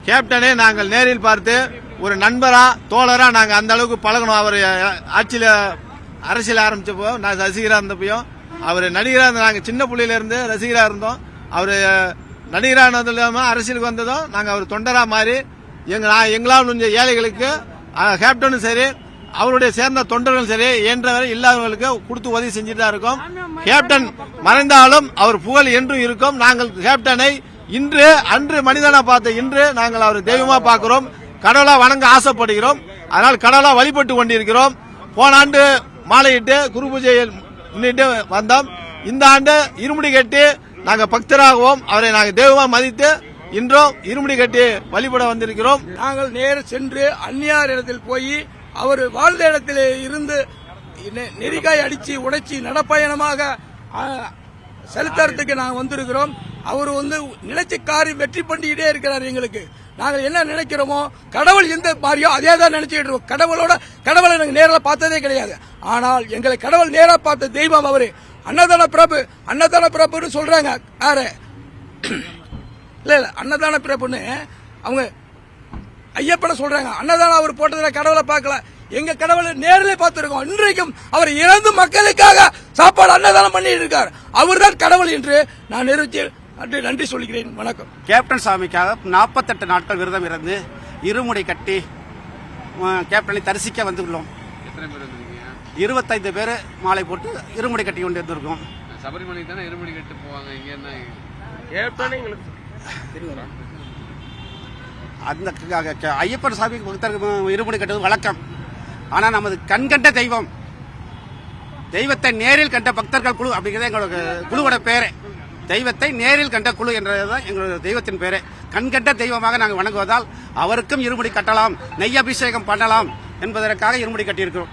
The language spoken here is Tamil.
கேப்டனை நாங்கள் நேரில் பார்த்து ஒரு நண்பரா தோழரா நாங்க அந்த அளவுக்கு பழகணும். அவர் ஆட்சியில அரசியல் ஆரம்பிச்சப்போ நான் ரசிகரா இருந்தப்பையும் அவர் நடிகரா இருந்த நாங்க சின்ன புள்ளையில இருந்து ரசிகரா இருந்தோம். அவரு நடிகரானது இல்லாம அரசியலுக்கு வந்ததும் நாங்க அவர் தொண்டரா மாறி எங்களால் முடிஞ்ச ஏழைகளுக்கு கேப்டனும் சரி அவருடைய சேர்ந்த தொண்டர்களும் சரி இயன்றவரை இல்லாதவர்களுக்கு கொடுத்து உதவி செஞ்சுட்டு தான் இருக்கோம். கேப்டன் மறைந்தாலும் அவர் புகழ் என்றும் இருக்கும். நாங்கள் கேப்டனை அன்று மனிதனா பார்த்த இன்று நாங்கள் அவர் தெய்வமா பார்க்கிறோம். கடவுளா வணங்க ஆசைப்படுகிறோம். அதனால் கடவுளா வழிபட்டு கொண்டிருக்கிறோம். போன ஆண்டு மாலையிட்டு குரு பூஜையில் முன்னிட்டு வந்தோம். இந்த ஆண்டு இருமுடி கட்டி நாங்க பக்தராகவும் அவரை நாங்கள் தெய்வமா மதித்து இன்றும் இருமுடி கட்டி வழிபட வந்திருக்கிறோம். நாங்கள் நேர சென்று அந்நியார் இடத்தில் போய் அவர் வாழ்ந்த இடத்திலே இருந்து நெறிக்காய் அடிச்சு உடைச்சி நடப்பயணமாக செலுத்துறதுக்கு நாங்கள் வந்திருக்கிறோம். அவர் நினைச்ச காரியம் வெற்றி பண்ணிக்கிட்டே இருக்கிறார். எங்களுக்கு நாங்கள் என்ன நினைக்கிறோமோ கடவுள் எந்த மாதிரியோ அதே தான் நினைச்சுட்டு இருக்கோம். கடவுளை நாங்கள் நேரில் பார்த்ததே கிடையாது. ஆனால் எங்களை கடவுள் நேரா பார்த்த தெய்வம் அவரு. அன்னதான பிரபுன்னு சொல்றாங்க. யாரு இல்ல அன்னதான பிரபுன்னு அவங்க ஐயப்பனை சொல்றாங்க. அன்னதானம் அவர் போட்டதுல கடவுளை பார்க்கல. எங்க கடவுளை நேரில் பார்த்திருக்கோம். இன்றைக்கும் அவர் இறந்து மக்களுக்காக சாப்பாடு அன்னதானம் பண்ணிட்டு இருக்கார். அவர் தான் கடவுள் என்று நான் நிரூபித்து நன்றி சொல்கிறேன். வணக்கம். கேப்டன் சாமிக்காக 48 நாட்கள் விரதம் இருந்து இருமுடி கட்டி கேப்டனை தரிசிக்க வந்துள்ளோம். 25 பேர் மாலை போட்டு இருமுடி கட்டி கொண்டு வந்திருக்கோம். சபரிமலை தானே இருமுடி கட்டி போவாங்க. இங்க என்ன அந்த ஐயப்பன் சாமி பக்தருக்கு இருமுடி கட்டுவது வழக்கம். ஆனா நமது கண்கண்ட தெய்வத்தை நேரில் கண்ட பக்தர்கள் குழு அப்படிங்கிறது எங்களோட குழுவோட பேரு. தெய்வத்தை நேரில் கண்ட குழு என்றதுதான் எங்களோட தெய்வத்தின் பேரு. கண்கண்ட தெய்வமாக நாங்கள் வணங்குவதால் அவருக்கும் இருமுடி கட்டலாம், நெய் அபிஷேகம் பண்ணலாம் என்பதற்காக இருமுடி கட்டியிருக்கிறோம்.